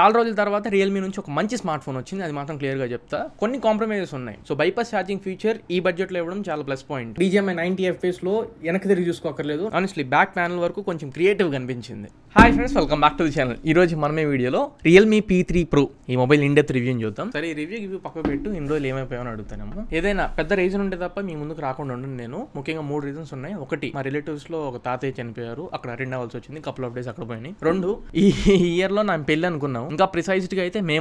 చాలా రోజుల తర్వాత రియల్మీ నుంచి ఒక మంచి స్మార్ట్ ఫోన్ వచ్చింది. అది మాత్రం క్లియర్ గా చెప్తా. కొన్ని కాంప్రమైజెస్ ఉన్నాయి. సో బైపాస్ ఛార్జింగ్ ఫీచర్ ఈ బడ్జెట్ లో ఇవ్వడం చాలా ప్లస్ పాయింట్. BGMI 90 FPS లో వెనక్కి తిరిగి చూసుకోకర్లేదు. ఆనెస్ట్లీ బ్యాక్ ప్యానల్ వరకు కొంచెం క్రియేటివ్ గా అనిపించింది. Hi friends, welcome back to the channel. ఈ రోజు మనమే వీడియోలో రియల్మీ P3 Pro ఈ మొబైల్ ఇన్ డెప్త్ రివ్యూ చూద్దాం. సరే, ఈ రివ్యూ పక్క పెట్టు, ఇన్ని రోజులు ఏమైపోయామని అడుగుతానేమో. ఏదైనా పెద్ద రీజన్ ఉంటే తప్ప మీ ముందుకు రాకుండా ఉండను నేను. ముఖ్యంగా 3 రీజన్స్ ఉన్నాయి. ఒకటి, మా రిలేటివ్స్ లో ఒక తాతయ్య చనిపోయారు, అక్కడ అటెండ్ అవ్వాల్సి వచ్చింది. కపుల్ ఆఫ్ డేస్ అక్కడ పోయినాయి. 2, ఈ ఇయర్ లో నా పెళ్లి అనుకున్నాం. ఇంకా ప్రిసైజ్డ్ గా అయితే మే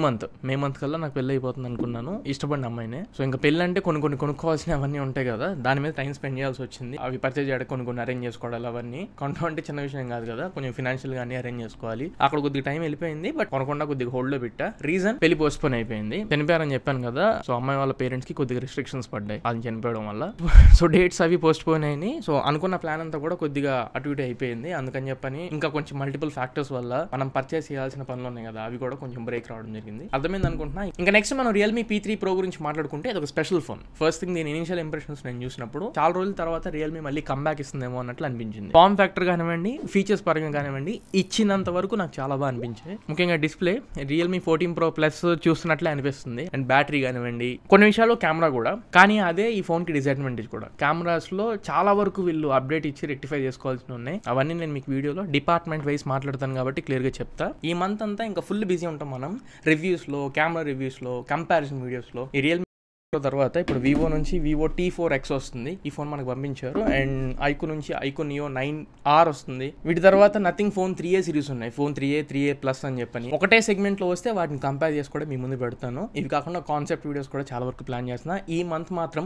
మంత్ కల్లా నాకు పెళ్లి అయిపోతుంది అనుకున్నాను. ఇష్టపడిన అమ్మాయినే. సో ఇంకా పెళ్లి అంటే కొన్ని కొనుక్కోవాల్సిన అవన్నీ ఉంటాయి కదా, దాని మీద టైం స్పెండ్ చేయాల్సి వచ్చింది. అవి పర్చేజ్ చేయడానికి కొన్ని అరేంజ్ చేసుకోవాలి. అవన్నీ కొనడం అంటే చిన్న విషయం కాదు కదా, కొంచెం ఫైనాన్షియల్ గా అరేంజ్ చేసుకోవాలి. అక్కడ కొద్దిగా టైం వెళ్ళిపోయింది. బట్ కొనకుండా కొద్దిగా హోల్డ్ లో పెట్టా. రీజన్, పెళ్లి పోస్ట్పోన్ అయిపోయింది. చనిపోయారని చెప్పాను కదా. సో అమ్మాయి వాళ్ళ పేరెంట్స్ కి కొద్దిగా రిస్ట్రిక్షన్స్ పడ్డాయి అది చనిపోవడం వల్ల. సో డేట్స్ అవి పోస్ట్పోన్ అయినాయి. సో అనుకున్న ప్లాన్ అంతా కూడా కొద్దిగా అటు ఇటు అయిపోయింది. అందుకని చెప్పని ఇంకా కొంచెం మల్టిపుల్ ఫ్యాక్టర్స్ వల్ల మనం పర్చేస్ చేయాల్సిన పనులు ఉన్నాయి కదా, అవి కూడా కొంచెం బ్రేక్ రావడం జరిగింది. అర్థమైంది అనుకుంటున్నా. ఇంకా నెక్స్ట్ మనం రియల్మీ P3 Pro గురించి మాట్లాడుకుంటే అది ఒక స్పెషల్ ఫోన్. ఫస్ట్ థింగ్, దీని ఇనిషియల్ ఇంప్రెషన్స్ నేను చూసినప్పుడు చాలా రోజుల తర్వాత రియల్మీ మళ్ళీ కంబ్యాక్ ఇస్తుందేమో అన్నట్లు అనిపించింది. ఫార్మ్ ఫ్యాక్టర్ కానివ్వండి, ఫీచర్స్ పరంగా కానివ్వండి, ఇచ్చినంత వరకు నాకు చాలా బాగా అనిపించాయి. ముఖ్యంగా డిస్ప్లే రియల్మీ 14 Pro Plus చూస్తున్నట్లే అనిపిస్తుంది. అండ్ బ్యాటరీ కానివ్వండి, కొన్ని విషయాల్లో కెమెరా కూడా. కానీ అదే ఈ ఫోన్ కి డిసడ్వాంటేజ్ కూడా. కెమెరాస్ లో చాలా వరకు వీళ్ళు అప్డేట్ ఇచ్చి రెక్టిఫై చేసుకోవాల్సి ఉన్నాయి. అవన్నీ నేను మీకు వీడియోలో డిపార్ట్మెంట్ వైస్ మాట్లాడతాను కాబట్టి క్లియర్ గా చెప్తా. ఈ మంత్ అంతా ఇంకా ఫుల్ బిజీ ఉంటాం మనం రివ్యూస్ లో, కెమెరా రివ్యూస్ లో, కంపారిజన్ వీడియోస్ లో. ఈ రియల్మీ తర్వాత ఇప్పుడు వివో నుంచి వివో T4X వస్తుంది. ఈ ఫోన్ మనకు పంపించారు. అండ్ ఐకో నుంచి ఐకో నియో 9R వస్తుంది. వీటి తర్వాత నథింగ్ ఫోన్ 3A సిరీస్ ఉన్నాయి. ఫోన్ 3A ప్లస్ అని చెప్పని ఒకటే సెగ్మెంట్ లో వస్తే వాటిని కంపేర్ చేసి కూడా మీ ముందు పెడతాను. ఇవి కాకుండా కాన్సెప్ట్ వీడియోస్ కూడా చాలా వరకు ప్లాన్ చేస్తున్నా. ఈ మంత్ మాత్రం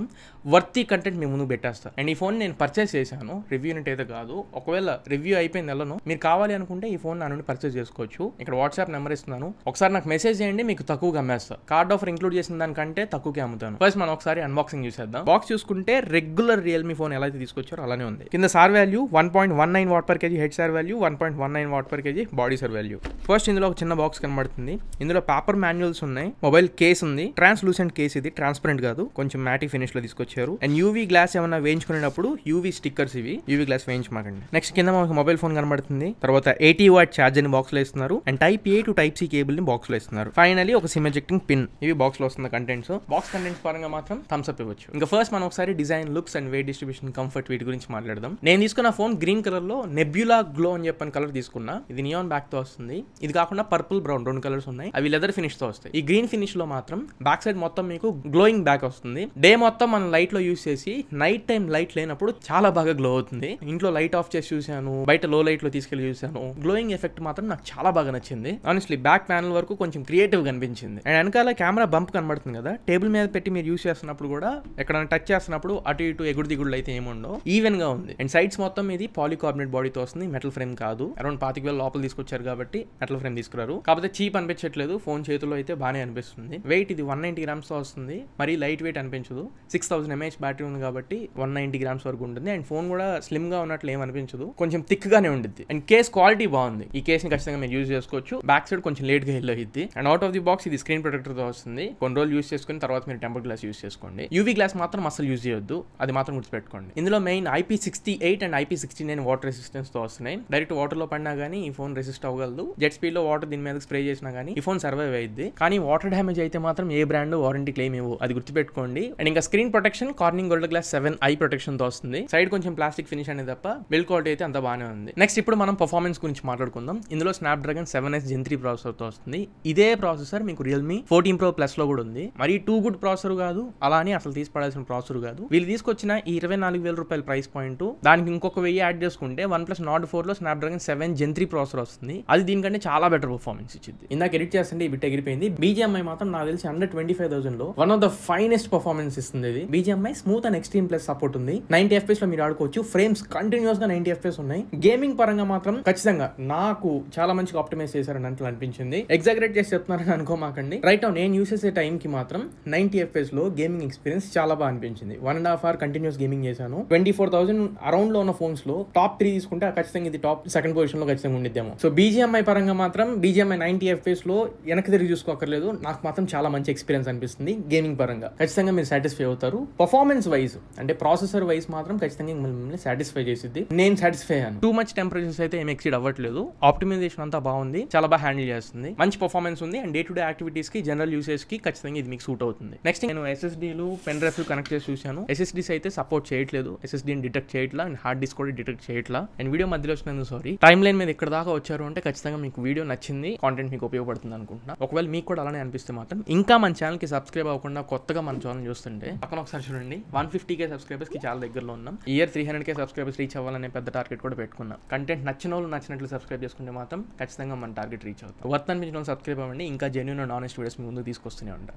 వర్తీ కంటెంట్ మీ ముందు పెట్టేస్తాను. అండ్ ఈ ఫోన్ నేను పర్చేస్ చేశాను, రివ్యూ యూనిట్ అయితే కాదు. ఒకవేళ రివ్యూ అయిపోయింది వెళ్ళను, మీరు కావాలి అనుకుంటే ఈ ఫోన్ నా నుండి పర్చేస్ చేసుకోవచ్చు. ఇక్కడ వాట్సాప్ నెంబర్ ఇస్తున్నాను, ఒకసారి నాకు మెసేజ్ చేయండి, మీకు తక్కువగా అమ్మేస్తా. కార్డ్ ఆఫర్ ఇంక్లూడ్ చేసిన దానికంటే తక్కువకే అమ్ముతాను. ఫస్ట్ మనం ఒకసారి అన్బాక్సింగ్ చూసేద్దాం. బాక్స్ చూసుకుంటే రెగ్యులర్ రియల్మీ ఫోన్ ఎలా అయితే తీసుకొచ్చారో అలానే ఉంది. కింద sir value 1.19 what per KG head sir value, 1.19 what per KG body sir value. First ఇందులో ఒక చిన్న బాక్స్ కనబడుతుంది. ఇందులో పేపర్ మాన్యువల్స్ ఉన్నాయి, మొబైల్ కేస్ ఉంది. ట్రాన్స్లూసెంట్ కేస్, ఇది ట్రాన్స్పరెంట్ కాదు, కొంచెం మ్యాటీ ఫినిష్ లో తీసుకొచ్చారు. అండ్ యూవీ గ్లాస్ ఏమైనా వేయించుకునేటప్పుడు యూవీ స్టిక్కర్స్, ఇవి యూవీ గ్లాస్ వేయించమాకండి. నెక్స్ట్ కింద మనకు మొబైల్ ఫోన్ కనబడుతుంది. తర్వాత 80 వాట్ ఛార్జర్ ని బాక్స్ లో ఇస్తున్నారు. And Type A to Type C cable ని బాక్స్ లో ఇస్తున్నారు. ఫైనలీ ఒక సిమ్ ఎజెక్టింగ్ పిన్. ఇవి బాక్స్ లో వస్తున్న కంటెంట్స్. బాక్స్ కంటెంట్స్ పరంగా మాత్రం థమ్స్ అప్ ఇవ్వచ్చు. ఇంకా ఫస్ట్ మనం ఒకసారి design, looks and wait distribution, comfort వీటి గురించి మాట్లాడదాం. నేను తీసుకున్న ఫోన్ గ్రీన్ కలర్ లో నెబ్యులా గ్లో అని చెప్పని కలర్ తీసుకున్నా. ఇది నియాన్ బ్యాక్ తో వస్తుంది. ఇది కాకుండా పర్పుల్, బ్రౌన్ 2 కలర్స్ ఉన్నాయి. అవి లెదర్ ఫినిష్ తో వస్తాయి. ఈ గ్రీన్ ఫినిష్ లో మాత్రం బ్యాక్ సైడ్ మొత్తం మీకు గ్లోయింగ్ బ్యాక్ వస్తుంది. డే మొత్తం మనం లైట్ లో యూస్ చేసి నైట్ టైం లైట్ లేనప్పుడు చాలా బాగా గ్లో అవుతుంది. ఇంట్లో లైట్ ఆఫ్ చేసి చూసాను, బయట లో లైట్ లో తీసుకెళ్లి చూసాను. గ్లోయింగ్ ఎఫెక్ట్ మాత్రం నాకు చాలా బాగా నచ్చింది. ఆనెస్ట్లీ బ్యాక్ ప్యానల్ వరకు కొంచెం క్రియేటివ్ గా అనిపించింది. అండ్ వెనకాల కెమెరా బంప్ కనబడుతుంది కదా, టేబుల్ మీద పెట్టి మీరు యూస్ చేస్తున్నప్పుడు కూడా ఎక్కడైనా టచ్ చేస్తున్నప్పుడు అటు ఇటు ఎగుడు దిగుడులు అయితే ఏముండవు, ఈవెన్ గా ఉంది. అండ్ సైడ్స్ మొత్తం ఇది పాలికార్బోనేట్ బాడీతో వస్తుంది, మెటల్ ఫ్రేమ్ కాదు. అరౌండ్ 25,000 లోపల తీసుకొచ్చారు కాబట్టి మెటల్ ఫ్రేమ్ తీసుకురారు. కాకపోతే చీప్ అనిపించట్లేదు, ఫోన్ చేతిలో అయితే బాగానే అనిపిస్తుంది. వెయిట్ ఇది 190 గ్రామ్స్ తో వస్తుంది. మరి లైట్ వెయిట్ అనిపించదు. 6000 mAh బ్యాటరీ ఉంది కాబట్టి 190 గ్రామ్స్ వరకు ఉంటుంది. అండ్ ఫోన్ కూడా స్లిమ్ గా ఉన్నట్లు ఏం అనిపించదు, కొంచెం థిక్ గానే ఉంటుంది. అండ్ కేస్ క్వాలిటీ బాగుంది. ఈ కేస్ ని ఖచ్చితంగా మీరు యూజ్ చేసుకోవచ్చు. బ్యాక్ సైడ్ కొంచెం లేట్ గా హెల్ అయ్యింది. And out of the box ఇది స్క్రీన్ ప్రొటెక్టర్ తో వస్తుంది. కొన్ని రోజులు యూజ్ చేసుకుని తర్వాత మీరు టెంపర్ గ్లాస్ యూజ్ చేసుకోండి. యూవీ గ్లాస్ మాత్రం అసలు యూజ్ చేయొద్దు, అది మాత్రం గుర్తుపెట్టుకోండి. ఇందులో main IP68 and IP69 water resistance తో వస్తున్నాయి. డైరెక్ట్ వాటర్ లో పడినా గానీ ఈ ఫోన్ రెసిస్ట్ అవ్వగలదు. జెట్ స్పీడ్ లో వాటర్ దీని మీద స్ప్రే చేసినా గానీ ఈ ఫోన్ సర్వైవ్ అయ్యింది. కానీ వాటర్ డ్యామేజ్ అయితే మాత్రం ఏ బ్రాండ్ వారంటీ క్లెయిమ్ ఇవ్వు, అది గుర్తుపెట్టుకోండి. అండ్ ఇంకా screen protection Corning gold glass 7i protection తో వస్తుంది. సైడ్ కొంచెం ప్లాస్టిక్ ఫినిష్ అనేది తప్ప బిల్డ్ క్వాలిటీ అయితే అంత బాగానే ఉంది. నెక్స్ట్ ఇప్పుడు మనం పర్ఫార్మెన్స్ గురించి మాట్లాడుకుందాం. ఇందులో స్నాప్డ్రాగన్ 7S Gen 3 ప్రాసెసర్ తో వస్తుంది. ఇదే ప్రాసెసర్ మీకు రియల్మీ 14 Pro Plus లో కూడా ఉంది. మరి టూ గుడ్ ప్రాసెసర్ కాదు, అలా అని అసలు తీసిపడాల్సిన ప్రాసెసర్ కాదు. వీళ్ళు తీసుకొచ్చిన ఈ 24,000 రూపాయల ప్రైస్ పాయింట్, దానికి ఇంకొక 1000 యాడ్ చేసుకుంటే OnePlus Nord 4 లో స్నాప్డ్రాగన్ 7 Gen 3 ప్రాసెసర్ వస్తుంది. అది దీనికంటే చాలా బెటర్ పర్ఫార్మెన్స్ ఇచ్చింది. ఇందాక ఎడిట్ చేస్తుంటే ఈ బిట్ ఎగిరిపోయింది. BGMI మాత్రం నాకు తెలిసి అండర్ 25,000 లో one of the finest performance ఇస్తుంది. ఇది BGMI smooth and extreme plus support ఉంది. 90 FPS లో మీరు ఆడుకోవచ్చు. ఫ్రేమ్స్ కంటిన్యూస్ గా 90 FPS ఉన్నాయి. గేమింగ్ పరంగా మాత్రం ఖచ్చితంగా నాకు చాలా మంచిగా ఆప్టిమైజ్ చేశారని అంటే అనిపించింది. ఎగ్జాగరేట్ చేసి చెప్తున్నారని అనుకోమాకండి. రైట్ నౌ నేను యూస్ చేసే టైం కి మాత్రం 90 FPS FPS లో గేమింగ్ ఎక్స్పీరియన్స్ చాలా బాగా అనిపించింది. 1.5 hour కంటిన్యూస్ గేమింగ్ చేశాను. 24,000 అరౌండ్ లో ఉన్న ఫోన్స్ లో టాప్ 3 తీసుకుంటే ఖచ్చితంగా ఇది టాప్ సెకండ్ పొజిషన్ లో ఖచ్చితంగా ఉండిద్దాము. సో BGMI పరంగా మాత్రం BGMI 90 FPS లో వెనక్కి తిరిగి చూసుకోకర్లేదు. నాకు మాత్రం చాలా మంచి ఎక్స్పీరియన్స్ అనిపిస్తుంది గేమింగ్ పరంగా. ఖచ్చితంగా మీరు సాటిస్ఫై అవుతారు. పర్ఫార్మెన్స్ వైజ్ అంటే ప్రాసెసర్ వైజ్ మాత్రం ఖచ్చితంగా మిమ్మల్ని సాటిస్ఫై చేసిద్ది. నేను సాటిస్ఫై అయ్యాను. టూ మచ్ టెంపరేచర్స్ అయితే ఏం ఎక్సీడ్ అవ్వట్లేదు. ఆప్టిమైజేషన్ అంతా బాగుంది, చాలా బాగా హ్యాండిల్ చేస్తుంది, మంచి పర్ఫార్మెన్స్ ఉంది. And day to day activities కి జనరల్ యూసేజ్ కి ఖచ్చితంగా ఇది మీకు సూట్ అవుతుంది. నెక్స్ట్ నేను SSDలు పెన్ డ్రైవ్స్ కనెక్ట్ చేసి చూశాను. SSDs అయితే సపోర్ట్ చేయట్లేదు. SSDని డిటెక్ట్ చేయట్లా అండ్ హార్డ్ డిస్క్ కూడా డిటెక్ట్ చేయట్లా. అండ్ వీడియో మధ్యలో వచ్చినందుకు సారీ. టైమ్ లైన్ మీద ఇక్కడ దాకా వచ్చారు అంటే ఖచ్చితంగా మీకు వీడియో నచ్చింది, కాంటెంట్ మీకు ఉపయోగపడుతుంది అనుకుంటున్నా. ఒకవేళ మీకు కూడా అలానే అనిపిస్తే మాత్రం ఇంకా మన ఛానల్ కి సబ్స్క్రైబ్ అవ్వకుండా కొత్తగా మన ఛానల్ చూస్తుంటే పక్కన ఒకసారి చూడండి. 150K సబ్స్క్రైబర్స్ కి చాలా దగ్గరలో ఉన్నాం. ఇయర్ 300K సబ్స్క్రైబర్స్ రీచ్ అవ్వాలనే పెద్ద టార్గెట్ కూడా పెట్టుకున్నాం. కంటెంట్ నచ్చిన వాళ్ళు నచ్చినట్లు సబ్స్క్రైబ్ చేసుకుంటే మాత్రం ఖచ్చితంగా మన టార్గెట్ రీచ్ అవుతాం. వర్త్ అనిపించిన సబ్స్క్రైబ్ అవ్వండి. ఇంకా జెన్యూన్ అండ్ ఆనెస్ట్ వీడియోస్ మీ ముందు తీసుకొస్తూనే ఉంటాం.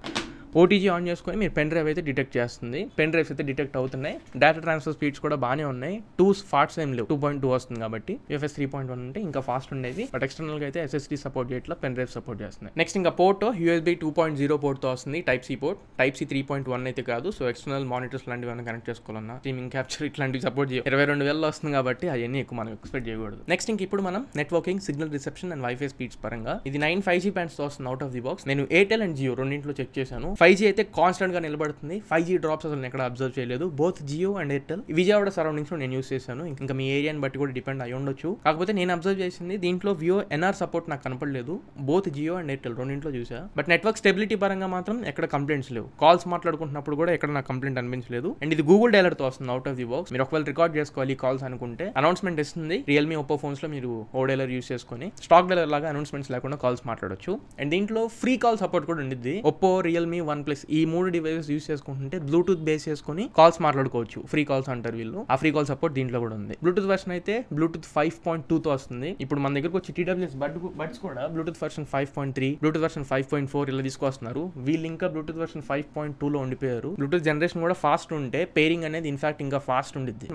OTG ఆన్ చేసుకొని మీరు పెన్ డ్రైవ్ అయితే డిటెక్ట్ చేస్తుంది. పెన్ డ్రైవ్స్ అయితే డిటెక్ట్ అవుతున్నాయి. డేటా ట్రాన్స్ఫర్ స్పీడ్స్ కూడా బాగానే ఉన్నాయి. 2 ఫాస్ట్ ఏం లేవు. 2.2 వస్తుంది కాబట్టి UFS 3.1 అంటే ఇంకా ఫాస్ట్ ఉండేది. బట్ ఎక్స్టర్నల్ గా అయితే SSD సపోర్ట్ చేయట్లా, పెన్ డ్రైవ్ సపోర్ట్ చేస్తున్నాయి. నెక్స్ట్ ఇంకా పోర్ట్ USB 2.0 పోర్ట్ తో వస్తుంది. Type-C port. Type-C 3.1 అయితే కాదు. సో ఎక్స్టర్నల్ మానిటర్స్ లాంటివి ఏమైనా కనెక్ట్ చేసుకోవాలన్నా స్ట్రీమింగ్ క్యాప్చర్ ఇట్లాంటివి సపోర్ట్ చేయ 22,000 వస్తుంది కాబట్టి అవన్నీ ఎక్కువ మనం ఎక్స్పెక్ట్ చేయకూడదు. నెక్స్ట్ ఇంక ఇప్పుడు మనం networking, signal reception and wifi speeds పరంగా ఇది 9 5G బ్యాండ్స్ తో వస్తుంది అవుట్ ఆఫ్ ది బాక్స్. నేను ఎయిర్టెల్ అండ్ జియో రెండింటిలో చెక్ చేశాను. 5G అయితే కాన్స్టెంట్ గా నిలబడుతుంది. 5G డ్రాప్స్ అసలు ఎక్కడ అబ్జర్వ్ చేయలేదు. Both Jio and Airtel Vijayawada surroundings లో నేను యూస్ చేశాను. ఇంకా మీ ఏరియాని బట్టి కూడా డిపెండ్ అయి ఉండొచ్చు. కాకపోతే నేను అబ్జర్వ్ చేసింది దీంట్లో వియో NR సపోర్ట్ నాకు కనపడలేదు. బోత్ జియో అండ్ ఎయిర్టెల్ రెండింటిలో చూసా. బట్ నెట్వర్క్ స్టెబిలిటీ పరంగా మాత్రం ఎక్కడ కంప్లైంట్స్ లేవు. కాల్స్ మాట్లాడుకుంటున్నప్పుడు కూడా ఎక్కడ నాకు కంప్లైంట్ అనిపించలేదు. అండ్ ఇది గూగుల్ డైలర్ తో వస్తుంది అవుట్ ఆఫ్ ది బాక్స్. మీరు ఒకవేళ రికార్డ్ చేసుకోవాలి కాల్స్ అనుకుంటే అనౌన్స్మెంట్ ఇస్తుంది. రియల్మీ ఒప్పో ఫోన్స్ లో మీరు ఓ డైలర్ యూస్ చేసుకొని స్టాక్ డైలర్ లాగా అనౌన్స్మెంట్స్ లేకుండా కాల్స్ మాట్లాడొచ్చు. అండ్ దీంట్లో ఫ్రీ కాల్ సపోర్ట్ కూడా ఉండిద్ది. ఒప్పో, రియల్మీ, OnePlus ఈ 3 డివైసెస్ యూస్ చేసుకుంటుంటే బ్లూటూత్ బేస్ చేసుకుని కాల్స్ మాట్లాడుకోవచ్చు. ఫ్రీ కాల్స్ అంటారు వీళ్ళు. ఆ ఫ్రీ కాల్ సపోర్ట్ దీంట్లో కూడా ఉంది. బ్లూటూత్ వర్షన్ అయితే బ్లూటూత్ 5.2 తో వస్తుంది. ఇప్పుడు మన దగ్గరకు వచ్చి TWS బడ్స్ కూడా బ్లూటూత్ వర్షన్ 5.3, బ్లూటూత్ వర్షన్ 5.4 ఇలా తీసుకొస్తున్నారు. వీళ్ళు ఇంకా బ్లూటూత్ వర్షన్ 5.2 లో ఉండిపోయారు. బ్లూటూత్ జనరేషన్ కూడా ఫాస్ట్ ఉంటే పేరింగ్ అనేది ఇన్ఫాక్ట్ ఇంకా ఫాస్ట్ ఉండిద్ది.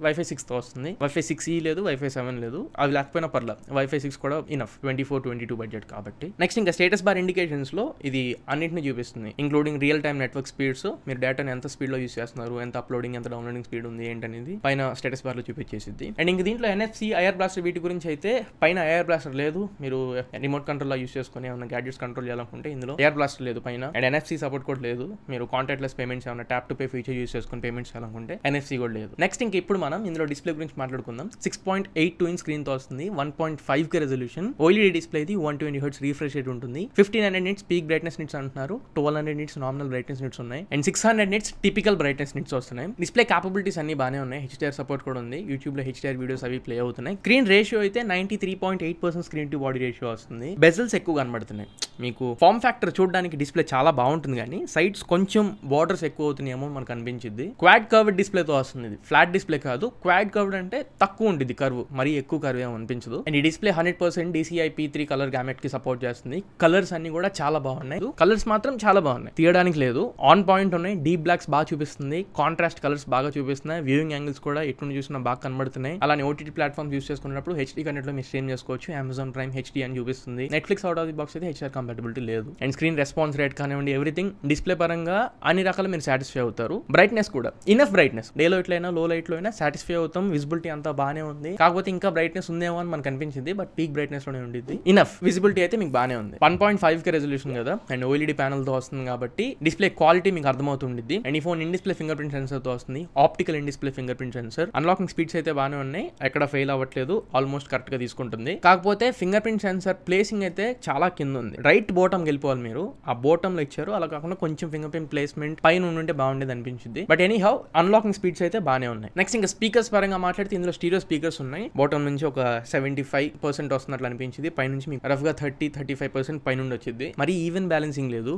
వైఫై 6 తో వస్తుంది. వైఫై 6E లేదు, వైఫై 7 లేదు. అవి లేకపోయినా పర్లేదు. వైఫై 6 కూడా ఇనఫ్ 24-22 బడ్జెట్ కాబట్టి. నెక్స్ట్ ఇంకా స్టేటస్ బార్ ఇండికేషన్స్ లో ఇది అన్నిటిని చూపిస్తుంది, including real time network speeds. మీరు డేటాని ఎంత స్పీడ్ లో యూస్ చేస్తున్నారు, ఎంత అప్లోడింగ్, ఎంత డౌన్లోడింగ్ స్పీడ్ ఉంది ఏంటనేది పైన స్టేటస్ బార్ లో చూపించేసింది. అండ్ ఇంక దీంట్లో NFC, ఐఆర్ బ్లాస్టర్ వీటి గురించి అయితే పైన ఐఆర్ బ్లాస్టర్ లేదు. మీరు రిమోట్ కంట్రోల్ లో యూస్ చేసుకుని ఏమైనా గ్యాడ్జెట్స్ కంట్రోల్ చేయాలనుకుంటే ఇందులో ఐఆర్ బ్లాస్టర్ లేదు పైన. అండ్ NFC సపోర్ట్ కూడా లేదు. మీరు కాంటాక్ట్లెస్ పేమెంట్స్ ఏమైనా tap to pay feature use చేసుకుని పేమెంట్స్ చేయాలనుకుంటే NFC కూడా లేదు. నెక్స్ట్ ఇంక ఇప్పుడు మనం ఇందులో డిస్ప్లే గురించి మాట్లాడుకుందాం. 6.82 ఇంచ్ స్క్రీన్ తో వస్తుంది. 1.5K resolution. OLED డిస్ప్లే ఇది. 120 Hz రిఫ్రెష్ రేట్ ఉంటుంది. 1500 nits పీక్ బ్రైట్నెస్ నిట్స్ అంటున్నారు. 1200 nits నార్మల్ బ్రైట్నెస్ నిట్స్ ఉన్నాయి. And 600 nits typical brightness nits వస్తున్నాయి. డిస్ప్లే క్యాపబిలిటీస్ అన్ని బాగానే ఉన్నాయి. HDR సపోర్ట్ కూడా ఉంది. యూట్యూబ్ లో HDR వీడియోస్ అవి ప్లే అవుతున్నాయి. స్క్రీన్ రేషియో అయితే 93.8% స్క్రీన్ టు బాడీ రేషియో వస్తుంది. బెజల్స్ ఎక్కువ కనబడుతున్నాయి. మీకు ఫార్మ్ ఫ్యాక్టర్ చూడడానికి డిస్ప్లే చాలా బాగుంటుంది కానీ సైడ్స్ కొంచెం బార్డర్స్ ఎక్కువ అవుతున్నాయేమో మనకు అనిపించింది. క్వాడ్ కర్వ్డ్ డిస్ప్లేతో వస్తుంది. ఇది ఫ్లాట్ డిస్ప్లే కాదు. క్వాడ్ కర్వ్డ్ అంటే తక్కువ ఉంటుంది కర్వ్, మరీ ఎక్కువ కర్వ్ ఏమో అనిపించదు. అండ్ ఈ display 100% DCI P3 colour gamete కి సపోర్ట్ చేస్తుంది. కలర్స్ అన్ని కూడా చాలా బాగున్నాయి. కలర్స్ మాత్రం చాలా బాగున్నాయి, తీయడానికి లేదు. ఆన్ పాయింట్ ఉన్నాయి. డీప్ బ్లాక్స్ బాగా చూపిస్తుంది. కాంట్రాస్ట్ కలర్స్ బాగా చూపిస్తున్నాయి. వ్యూయింగ్ యాంగిల్స్ కూడా ఎటు చూసినా బాగా కనబడుతున్నాయి. అలానే OTT ప్లాట్ఫామ్స్ యూస్ చేసుకున్నప్పుడు HD కనెక్ట్ లో మీరు స్ట్రీమ్ చేసుకోవచ్చు. Amazon Prime HD అని చూపిస్తుంది. Netflix out of the box అయితే HDR కంపాటబిలిటీ లేదు. అండ్ స్క్రీన్ రెస్పాన్స్ రేట్ కానివ్వండి, ఎవ్రీథింగ్ డిస్ప్లే పరంగా అన్ని రకాల మీరు సాటిస్ఫై అవుతారు. బ్రైట్నెస్ కూడా ఇనఫ్ బ్రైట్నెస్. డే లైట్ అయినా లో లైట్ లో అయినా సాటిస్ఫై అవుతాం. విజిబిలిటీ అంతా బాగానే ఉంది. కాకపోతే ఇంకా బ్రైట్నెస్ ఉందేమో అని మనకు అనిపించింది. బట్ పీక్ బ్రైట్నెస్ లోనే ఉండిద్ది. ఇనఫ్ విజిబిలిటీ అయితే మీకు బాగానే ఉంది. 1.5K రెజల్యూషన్ కదా అండ్ OLED ప్యానల్ తో వస్తుంది కాబట్టి డిస్ప్లే క్వాలిటీ మీకు అర్థమవుతుంది. అండ్ ఈ phone in display finger print sensor తో వస్తుంది. Optical in display finger print sensor. Unlocking speeds అయితే బాగానే ఉన్నాయి. ఎక్కడ ఫెయిల్ అవ్వట్లేదు. ఆల్మోస్ట్ కరెక్ట్ గా తీసుకుంటుంది. కాకపోతే ఫింగర్ ప్రింట్ సెన్సర్ ప్లేసింగ్ అయితే చాలా కింద ఉంది. రైట్ బోటం వెళ్ళిపోవాలి మీరు. ఆ బోటం లో ఇచ్చారు. అలా కాకుండా కొంచెం ఫింగర్ ప్రింట్ ప్లేస్మెంట్ పైన ఉంటే బాగుండేది అనిపించింది. But any how unlocking speeds అయితే బాగానే ఉన్నాయి. నెక్స్ట్ ఇంకా స్పీకర్స్ పరంగా మాట్లాడితే ఇందులో స్టీరియో స్పీకర్స్ ఉన్నాయి. బోటం నుంచి ఒక 75% వస్తున్నట్లు అనిపించింది. పై నుంచి మీకు రఫ్ గా 30-35% పైన వచ్చింది. మరి ఈవెన్ బ్యాలెన్సింగ్ లేదు.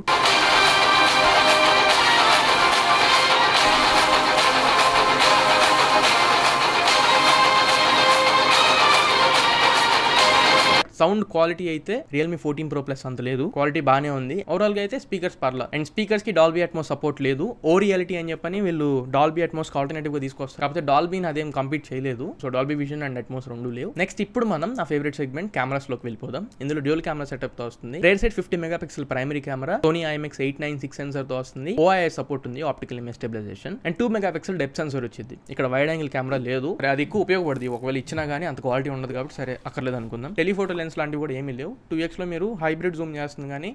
సౌండ్ క్వాలిటీ అయితే రియల్మీ 14 Pro Plus అంత లేదు, క్వాలిటీ బానే ఉంది. ఓవరాల్ గా అయితే స్పీకర్స్ పర్లా, అండ్ స్పీకర్స్ కి డాల్బీ అట్మోస్ సపోర్ట్ లేదు. ఓ రియాలిటీ అని చెప్పని వీళ్ళు డాల్బీ అట్మోస్ ఆల్టర్నేటివ్ గా తీసుకొస్తారు, కాకపోతే డాల్బీని అదేం కంప్లీట్ చేయలేదు. So Dolby vision and Atmos రెండు లేవు. నెక్స్ట్ ఇప్పుడు మనం నా ఫేవరెట్ సెగ్మెంట్ కెమెరాస్ లోకి వెళ్ళిపోదాం. ఇందులో డ్యూయల్ కెమెరా సెటప్ తో వస్తుంది. Rear side 50 megapixel primary camera, Sony IMX 896 sensor తో వస్తుంది. OIS సపోర్ట్ ఉంది, optical image stabilisation, and 2 megapixel depth sensor వచ్చింది. ఇక్కడ వైడ్ యాంగిల్ కెమెరా లేదు, అది ఎక్కువ ఉపయోగపడుతుంది. ఒకవేళ ఇచ్చినా గానీ అంత క్వాలిటీ ఉండదు కాబట్టి సరే అక్కర్లేదు అనుకుందాం. టెలిఫోటో లెన్స్ లాంటివి కూడా ఏమీ లేవు. 2x లో మీరు హైబ్రిడ్ జూమ్ చేస్తుంది కానీ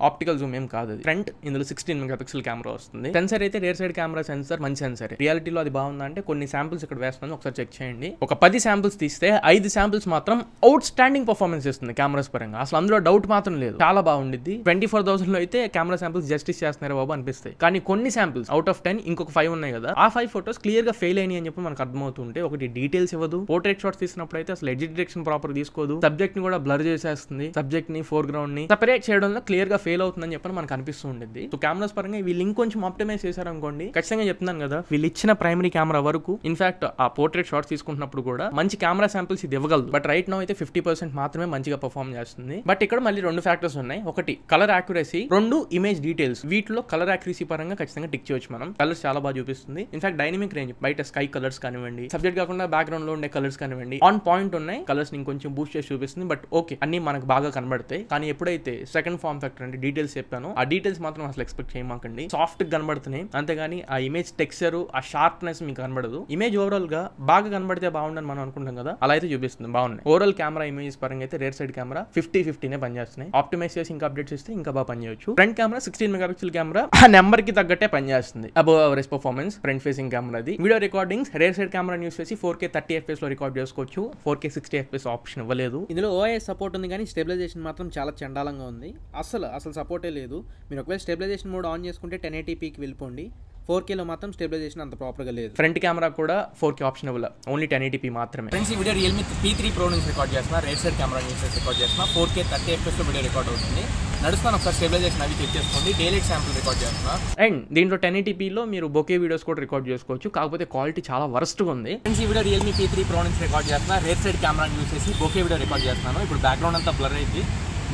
ఆప్టికల్ జూమ్ ఏం కాదు. ఫ్రంట్ ఇందులో 16 మెగాపిక్సెల్ కెమెరా వస్తుంది. సెన్సర్ అయితే రేర్ సైడ్ కెమెరా సెన్సర్ మంచి సెన్సర్. రియాలిటీలో అది బాగుందా అంటే కొన్ని శాంపిల్స్ ఇక్కడ వేస్తున్నాను, ఒకసారి చెక్ చేయండి. ఒక 10 శాంపిల్స్ తీస్తే 5 శాంపిల్స్ మాత్రం అవుట్ స్టాండింగ్ పర్ఫార్మెన్స్ ఇస్తుంది కెమెరాస్ పరంగా, అసలు అందులో డౌట్ మాత్రం లేదు, చాలా బాగుండిద్ది. 24,000 లో అయితే కెమెరా శాంపిల్స్ జస్టిస్ చేస్తున్నారు బాబు అనిపిస్తాయి. కానీ కొన్ని శాంపిల్స్ అవుట్ ఆఫ్ 10 ఇంకొక 5 ఉన్నాయి కదా, ఆ 5 ఫోటోస్ క్లియర్ గా ఫెయిల్ అయినాయి అని చెప్పి మనకు అర్థమవుతుంటే, ఒకటి డీటెయిల్స్ ఇవ్వదు, పోర్ట్రేట్ షాట్స్ తీసినప్పుడు అయితే అసలు ఎడ్జ్ డిటెక్షన్ ప్రాపర్ తీసుకోదు, సబ్జెక్ట్ ని కూడా బ్లర్ చేసేస్తుంది, సబ్జెక్ట్ ని ఫోర్ గ్రౌండ్ ని సెపరేట్ చేయడంలో క్లియర్ గా ఫెయిల్ అవుతుందని చెప్పి మనకు అనిపిస్తూ ఉండేది. సో కెమెరాస్ పరంగా వీళ్ళు ఇంకొంచెం ఆప్టిమైజ్ చేశారు అనుకోండి, ఖచ్చితంగా చెప్తున్నాను కదా, వీళ్ళు ఇచ్చిన ప్రైమరీ కెమెరా వరకు ఇన్ఫాక్ట్ ఆ పోర్ట్రేట్ షాట్స్ తీసుకుంటున్నప్పుడు కూడా మంచి కెమెరా శాంపిల్స్ ఇది ఇవ్వగలదు. బట్ రైట్ నౌ అయితే 50% మాత్రమే మంచిగా పర్ఫార్మ్ చేస్తుంది. బట్ ఇక్కడ మళ్ళీ 2 ఫ్యాక్టర్స్ ఉన్నాయి. ఒకటి కలర్ యాక్యురసీ, 2 ఇమేజ్ డీటెయిల్స్. వీటిలో కలర్ యాక్యురసీ పరంగా ఖచ్చితంగా టిక్ చేయొచ్చు మనం. కలర్స్ చాలా బాగా చూపిస్తుంది. ఇన్ఫాక్ట్ డైనమిక్ రేంజ్, బయట స్కై కలర్స్ కానివ్వండి, సబ్జెక్ట్ కాకుండా బ్యాక్గ్రౌండ్ లో ఉండే కలర్స్ కానివ్వండి, ఆన్ పాయింట్ ఉన్నాయి. కలర్స్ ఇంకొంచెం బూస్ట్ చేసి చూపిస్తుంది. బట్ ఓకే, అన్ని మనకు బాగా కనబడతాయి. కానీ ఎప్పుడైతే సెకండ్ ఫార్మ్ ఫ్యాక్టర్ అంటే డీటెయిల్స్ చెప్పాను, ఆ డీటెయిల్స్ మాత్రం అసలు ఎక్స్పెక్ట్ చేయమాకండి. సాఫ్ట్ గా కనబడుతున్నాయి అంతేగాని ఆ ఇమేజ్ టెక్స్చర్, ఆ షార్ప్నెస్ మీకు కనబడదు. ఇమేజ్ ఓవరాల్ గా బాగా కనబడితే బాగుండని మనం అనుకుంటాం కదా, అలా అయితే చూపిస్తుంది, బాగున్నాయి. ఓవరాల్ కెమెరా ఇమేజ్ పరంగా అయితే రేర్ సైడ్ కెమెరా 50-50 పనిచేస్తున్నాయి. ఆప్టిమైజ్ చేసి ఇంకా అప్డేట్ చేస్తే ఇంకా బాగా పనిచేయచ్చు. ఫ్రంట్ కెమెరా 16 మెగాపిక్సెల్ కెమెరా, ఆ నెంబర్ కి తగ్గట్టే పనిచేస్తుంది. Above average performance front facing camera. Video recordings rare side camera use చేసి 4K 30 FPS లో రికార్డ్ చేసుకోవచ్చు. 4K 60 FPS ఆప్షన్ ఇవ్వలేదు. ఇందులో OIS సపోర్ట్ ఉంది కానీ స్టెబిలైజేషన్ మాత్రం చాలా చండాలంగా ఉంది. అసలు సపోర్టే లేదు. మీరు ఒకవేళ స్టెబిలైజేషన్ మోడ్ ఆన్ చేసుకుంటే 1080pకి వెళ్ళిపోండి. 4K లో మాత్రం స్టెబిలైజేషన్ అంత ప్రాపర్ గా లేదు. ఫ్రంట్ కెమెరా కూడా 4K ఆప్షన్ ఇవ్వాలి, ఓన్లీ 1080p మాత్రమే. ఫ్రెండ్స్ ఈ వీడియో రియల్మీ P3 Pro నుంచి రికార్డ్ చేస్తున్నా, రేర్ సైడ్ కెమెరా యూస్ చేసి రికార్డ్ చేస్తున్నా. 4K 30 FPS లో వీడియో రికార్డ్ అవుతుంది. నడుస్తాను, ఒకసారి స్టెబిలైజేషన్ అవి చెక్ చేసుకోండి. డైలైట్ శాంపుల్ రికార్డ్ చేస్తున్నా, అండ్ దీంట్లో 1080p లో మీరు బొకే వీడియోస్ కూడా రికార్డ్ చేసుకోవచ్చు. కాకపోతే క్వాలిటీ చాలా వరస్ట్ గా ఉంది. ఫ్రెండ్స్ ఈ వీడియో రియల్మీ P3 Pro నుంచి రికార్డ్ చేస్తున్నా, రేర్ సైడ్ కెమెరా యూస్ చేసి బొకే వీడియో రికార్డ్ చేస్తున్నాను. ఇప్పుడు బ్యాక్గ్రౌండ్ అంతా బ్లర్ అయింది,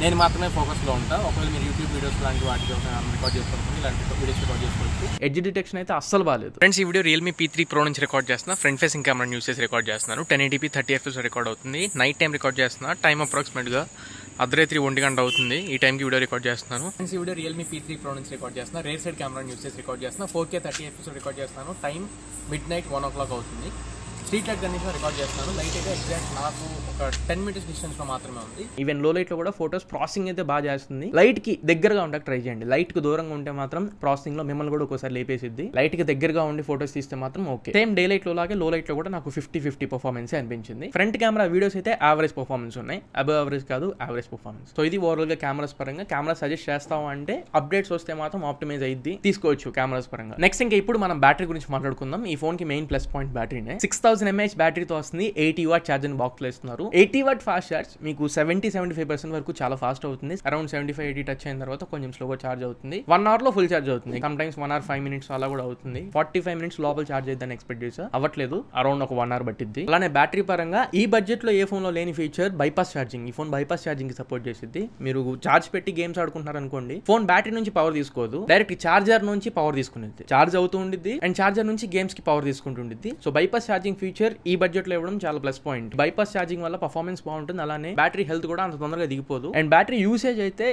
నేను మాత్రమే ఫోకస్లో ఉంటా. ఒకవేళ మీరు యూట్యూబ్ వీడియోస్ లాంటి వాటికి రికార్డ్ చేసుకోవచ్చు, ఇలాంటి వీడియోస్ రికార్డ్ చేసుకోవచ్చు. ఎడ్జ్ డిటెక్షన్ అయితే అస్సలు బాలేదు. ఫ్రెండ్స్ ఈ వీడియో రియల్మీ P3 Pro నుంచి రికార్డ్ చేస్తున్నా, ఫ్రంట్ ఫేసింగ్ కెమెరా యూస్ చేసి రికార్డ్ చేస్తున్నాను. 1080p 30 FPS రికార్డ్ అవుతుంది. నైట్ టైం రికార్డ్ చేస్తున్నా, టైం అప్రాక్సిమేట్ గా అర్ధరాత్రి 1 గంట అవుతుంది. ఈ టైంకి వీడియో రికార్డ్ చేస్తున్నాను. ఫ్రెండ్స్ ఈ వీడియో రియల్మీ P3 Pro నుంచి రికార్డ్ చేస్తున్నా, రేర్ సైడ్ కెమెరా యూస్ చేసి రికార్డ్ చేస్తున్నా. 4K 30 FPS రికార్డ్ చేస్తున్నాను. టైం midnight 1 o'clock అవుతుంది. స్ట్రీట్ లైట్ కండిషన్ రికార్డ్ చేస్తున్నాను. లైట్ అయితే ఎగ్జాక్ట్ నాకు ఒక 10 minutes డిస్టెన్స్ లో మాత్రమే ఉంది. ఈవెన్ లో లైట్ లో కూడా ఫోటోస్ ప్రాసెసింగ్ అయితే బాగా చేస్తుంది. లైట్ కి దగ్గరగా ఉండక ట్రై చేయండి. లైట్ కు దూరంగా ఉంటే మాత్రం ప్రాసెసింగ్ లో మిమ్మల్ని కూడా ఒకసారి లేపేసిద్ది. లైట్ కి దగ్గరగా ఉండి ఫోటోస్ తీస్తే మాత్రం ఓకే. సేమ్ డే లైట్ లో లాగే లో లైట్ లో కూడా నాకు 50-50 పర్ఫార్మెన్స్ అనిపించింది. ఫ్రంట్ కెమెరా వీడియోస్ అయితే యావరేజ్ పర్ఫార్మెన్స్ ఉన్నాయి, అబవ్ యావరేజ్ కాదు, యావరేజ్ పర్ఫార్మెన్స్. సో ఇది ఓవరాల్ గా కెమెరాస్ పరంగా. కెమెరా సజెస్ట్ చేస్తాం అంటే అప్డేట్స్ వస్తే మాత్రం ఆప్టిమైజ్ అయ్యింది, తీసుకోవచ్చు కెమెరాస్ పరంగా. నెక్స్ట్ ఇంకా ఇప్పుడు మనం బ్యాటరీ గురించి మాట్లాడుకుందాం. ఈ ఫోన్ కి మెయిన్ ప్లస్ పాయింట్ బ్యాటరీనే. 6000 mAh బ్యాటరీతో వస్తుంది. 80 వాట్ ఛార్జింగ్ బాక్స్ లో ఇస్తున్నారు. 80 వాట్ ఫాస్ట్ ఛార్జ్ మీకు 70-75% వరకు చాలా ఫాస్ట్ అవుతుంది. అరౌండ్ 75-80 టచ్ అయిన తర్వాత కొంచెం స్లోగా ఛార్జ్ అవుతుంది. 1 hour లో ఫుల్ ఛార్జ్ అవుతుంది. సమ్ టైమ్స్ 1 hour 5 minutes అలా కూడా అవుతుంది. 45 minutes లోపల ఛార్జ్ అయిద్దని ఎక్స్పెక్ట్ చేసా, అవ్వట్లేదు. అరౌండ్ ఒక 1 hour పట్టిద్ది. అలానే బ్యాటరీ పరంగా ఈ బడ్జెట్ లో ఏ ఫోన్ లో లేని ఫీచర్ బైపాస్ ఛార్జింగ్. ఈ ఫోన్ బైపాస్ ఛార్జింగ్ కి సపోర్ట్ చేసిద్ది. మీరు ఛార్జ్ పెట్టి గేమ్స్ ఆడుకుంటున్నారు అనుకోండి, ఫోన్ బ్యాటరీ నుంచి పవర్ తీసుకోదు, డైరెక్ట్ ఛార్జర్ నుంచి పవర్ తీసుకునేది. ఛార్జ్ అవుతూ ఉండిద్ది అండ్ ఛార్జర్ నుంచి గేమ్స్ కి పవర్ తీసుకుంటుండిద్ది. సో బైపాస్ ఛార్జింగ్ ఫీచర్ ఈ బడ్జెట్ లో ఇవ్వడం చాలా ప్లస్ పాయింట్. బైపాస్ ఛార్జింగ్ వల్ల పర్ఫార్మెన్స్ బాగుంటుంది, అలానే బ్యాటరీ హెల్త్ కూడా అంత తొందరగా దిగిపోదు. అండ్ బ్యాటరీ యూసేజ్ అయితే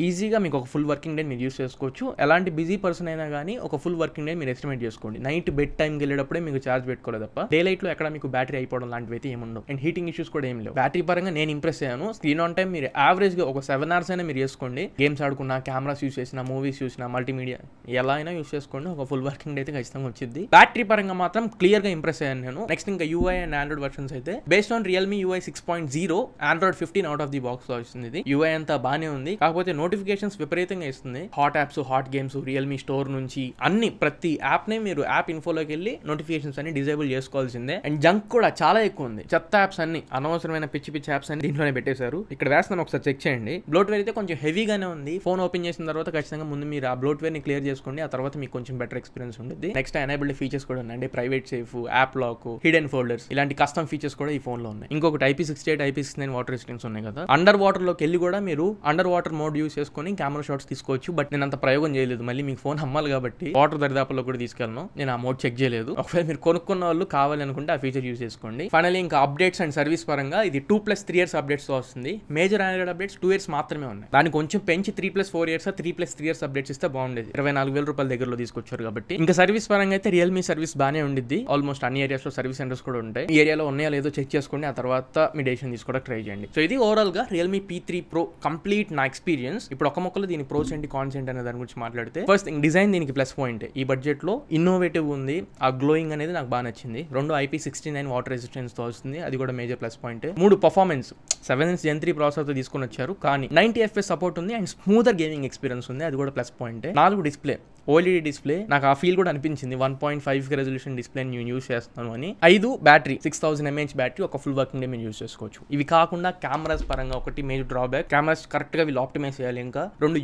ఈజీగా మీకు ఒక ఫుల్ వర్కింగ్ డే మీరు యూస్ చేసుకోవచ్చు. ఎలాంటి బిజీ పర్సన్ అయినా కానీ ఒక ఫుల్ వర్కింగ్ డే మీరు ఎస్టిమేట్ చేసుకోండి. నైట్ బెడ్ టైంకి వెళ్ళేటప్పుడే మీకు ఛార్జ్ పెట్టుకోలేదు తప్ప డే లైట్ లో ఎక్కడ మీకు బ్యాటరీ అయిపోవడం లాంటివి అయితే ఏముండవు. అండ్ హీటింగ్ ఇష్యూస్ కూడా ఏం లేవు. బ్యాటరీ పరంగా నేను ఇంప్రెస్ అయ్యాను. స్క్రీన్ ఆన్ టైం మీరు యావరేజ్ గా ఒక 7 hours అయినా మీరు చేసుకోండి. గేమ్స్ ఆడుకున్నా, కెమెరాస్ యూస్ చేసినా, మూవీస్ చూసినా, మల్టీమీడియా ఎలా అయినా యూస్ చేసుకోండి, ఒక ఫుల్ వర్కింగ్ డే అయితే ఖచ్చితంగా వచ్చింది. బ్యాటరీ పరంగా మాత్రం క్లియర్ గా ఇంప్రెస్ అయ్యాను నేను. నెక్స్ట్ ఇంకా UI అండ్ ఆండ్రాయిడ్ వర్షన్స్ అయితే based on Realme UI 6.0 Android 15 out of the box లో వస్తుంది. UI అంతా బానే ఉంది, కాకపోతే నోటిఫికేషన్స్ విపరీతంగా ఇస్తుంది. Hot apps, hot games, Realme store నుంచి అన్ని ప్రతి యాప్ ని మీరు యాప్ ఇన్ఫోలోకి వెళ్ళి నోటిఫికేషన్స్ అన్ని డిజేబుల్ చేసుకోవాల్సిందే. అండ్ జంక్ కూడా చాలా ఎక్కువ ఉంది. చెత్త యాప్స్ అన్ని, అనవసరమైన పిచ్చి యాప్స్ అన్ని దీంట్లోనే పెట్టేశారు. ఇక్కడ వేస్తాను, ఒకసారి చెక్ చేయండి. బ్లోట్వేర్ అయితే కొంచెం హెవీగానే ఉంది. ఫోన్ ఓపెన్ చేసిన తర్వాత ఖచ్చితంగా ముందు మీరు ఆ బ్లోట్వేర్ ని క్లియర్ చేసుకోండి, ఆ తర్వాత మీకు కొంచెం బెటర్ ఎక్స్పీరియన్స్ ఉంటుంది. నెక్స్ట్ ఎనేబుల్డ్ ఫీచర్స్ కూడా ఉన్నాయి, private safe, app lock, hidden folders, ఇలాంటి కస్టమ్ ఫీచర్స్ కూడా ఈ ఫోన్ లో ఉన్నాయి. ఇంకొకటి IP68, IP69 వాటర్ రెసిస్టెన్స్ ఉన్నాయి కదా. అండర్ వాటర్ లోకి వెళ్ళి కూడా మీరు అండర్ వాటర్ మోడ్ యూస్ చేసుకొని కెమెరా షాట్స్ తీసుకోవచ్చు. బట్ నేను అంత ప్రయోగం చేయలేదు, మళ్ళీ మీకు ఫోన్ అమ్మాలి కాబట్టి వాటర్ దరిదాపుల్లో కూడా తీసుకెళ్ళను. నేను ఆ మోడ్ చెక్ చేయలేదు. ఒకవేళ మీరు కొనుక్కున్న వాళ్ళు కావాలి అనుకుంటే ఆ ఫీచర్ యూస్ చేసుకోండి. ఫైనల్లీ ఇంకా అప్డేట్స్ అండ్ సర్వీస్ పరంగా ఇది 2+3 years అప్డేట్స్ తో వస్తుంది. మేజర్ ఆండ్రాయిడ్ అప్డేట్స్ 2 years మాత్రమే ఉన్నాయి. దాన్ని కొంచెం పెంచి 3+4 years 3+3 years అప్డేట్స్ ఇస్తే బాగుండేది. 24,000 రూపాయల దగ్గరలో తీసుకొచ్చారు కాబట్టి. ఇంకా సర్వీస్ పరంగా అయితే రియల్మీ సర్వీస్ బాగానే ఉండిద్ది. ఆల్మోస్ట్ అన్ని ఏరియాస్ లో సర్వీస్ సెంటర్స్ కూడా ఉంటాయి. ఈ ఏరియాలో ఉన్నాయో లేదో చెక్ చేసుకోండి, ఆ తర్వాత మీ డెసిషన్ తీసుకోవడానికి ట్రై చేయండి. సో ఇది ఓవరాల్ గా రియల్మీ P3 Pro కంప్లీట్ నా ఎక్స్పీరియన్స్. ఇప్పుడు ఒక మొక్కలో దీని ప్రోస్ ఏంటి, కాన్స్ ఏంటి అనే దాని గురించి మాట్లాడితే, ఫస్ట్ థింగ్ డిజైన్ దీనికి ప్లస్ పాయింట్. ఈ బడ్జెట్ లో ఇన్నోవేటివ్ ఉంది. ఆ గ్లోయింగ్ అనేది నాకు బాగా నచ్చింది. 2 IP69 వాటర్ రెసిస్టెన్స్ తో వస్తుంది, అది కూడా major plus point. 3 performance 7 Gen 3 processor తో తీసుకొని వచ్చారు, కానీ 90 FPS సపోర్ట్ ఉంది అండ్ స్మూతర్ గేమింగ్ ఎక్స్పీరియన్స్ ఉంది, అది కూడా plus point. 4 display, OLED display. నాకు ఆ ఫీల్ కూడా అనిపించింది 1.5 రెజల్యూషన్ డిస్ప్లే నేను యూస్ చేస్తాను అని. 5 బ్యాటరీ, 6000 mAh బ్యాటరీ, ఒక ఫుల్ వర్కింగ్ డే మీరు యూస్ చేసుకోవచ్చు. ఇవి కాకుండా కెమెరాస్ పరంగా ఒకటి మేజర్ డ్రాబ్యాక్, కెమెరాస్ కరెక్ట్ గా వీళ్ళు ఆప్టిమైజ్ చేయాలి. ఇంకా 2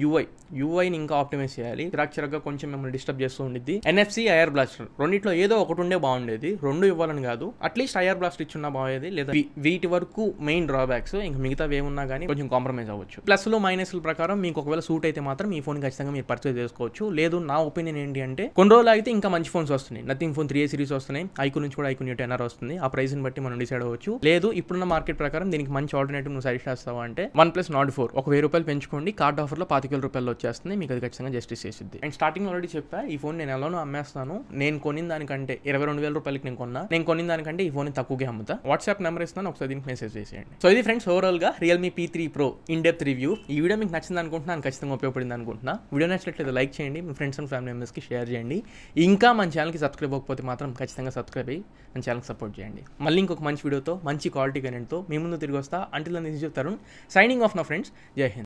యూఐని ఇంకా ఆప్టిమైజ్ చేయాలి. చిరాగ్గా కొంచెం మిమ్మల్ని డిస్టర్బ్ చేస్తూ ఉండిద్ది. NFC ఐఆర్ బ్లాస్టర్, రెండిట్లో ఏదో ఒకటి ఉండే బాగుండేది. 2 ఇవ్వాలని కాదు, అట్లీస్ట్ ఐఆర్ బ్లాస్ట్ ఇచ్చున్నా బాగుండేది. లేదా వీటి వరకు మెయిన్ డ్రాబ్యాక్స్, ఇంకా మిగతా ఏమున్నా కానీ కొంచెం కాంప్రమైజ్ అవ్వచ్చు. ప్లస్లు మైనస్ల ప్రకారం మీకు ఒకవేళ సూట్ అయితే మాత్రం ఈ ఫోన్ ఖచ్చితంగా మీరు పర్చేజ్ చేసుకోవచ్చు. లేదు నా ఒపీనియన్ ఏంటి అంటే, కొన్ని రోజులు అయితే ఇంకా మంచి ఫోన్స్ వస్తున్నాయి. నథింగ్ ఫోన్ 3A సిరీస్ వస్తున్నాయి, ఐక్యూ నుంచి కూడా ఐక్యూ Neo 10R వస్తుంది. ఆ ప్రైస్ ని బట్టి మనం డిసైడ్ అవ్వచ్చు. లేదు ఇప్పుడున్న మార్కెట్ ప్రకారం దీనికి మంచి ఆల్టర్నేటివ్ నువ్వు సజెస్ట్ చేస్తావా అంటే, OnePlus Nord 4 ఒక 1000 రూపాయలు పెంచుకోండి, కార్డ్ ఆఫర్ లో 25,000 రూపాయలు వచ్చేస్తుంది. మీకు అది ఖచ్చితంగా జస్టిస్ చేసిద్ది. అండ్ స్టార్టింగ్ ఆల్రెడీ చెప్పా, ఈ ఫోన్ నేను ఎలానో అమ్మేస్తాను. నేను కొనిన దానికంటే 22,000 రూపాయలకి నేను కొనిన దానికంటే ఈ ఫోన్ తక్కువగా అమ్ముతా. వాట్సాప్ నెంబర్ ఇస్తాను, ఒకసారి దీనికి మెసేజ్ చేసేయండి. సో ఇది ఫ్రెండ్స్ ఓవరాల్ గా Realme P3 Pro in depth review. ఈ వీడియో మీకు నచ్చింది అనుకుంటున్నాను, ఖచ్చితంగా ఉపయోగపడింది అనుకుంటున్నా. వీడియో నచ్చినట్లయితే లైక్ చేయండి, మీ ఫ్రెండ్స్ అండ్ ఫ్యామిలీ మెంబర్స్ కి షేర్ చేయండి. ఇంకా మన ఛానల్కి సబ్స్క్రైబ్ అవ్వకపోతే మాత్రం ఖచ్చితంగా సబ్స్క్రైబ్ అయ్యి మన ఛానల్కి సపోర్ట్ చేయండి. మళ్ళీ ఇంకొక మంచి వీడియోతో, మంచి క్వాలిటీ కంటెంట్తో మీ ముందు తిరిగి వస్తా. Until then this is Tarun signing off నా ఫ్రెండ్స్. జై హింద్.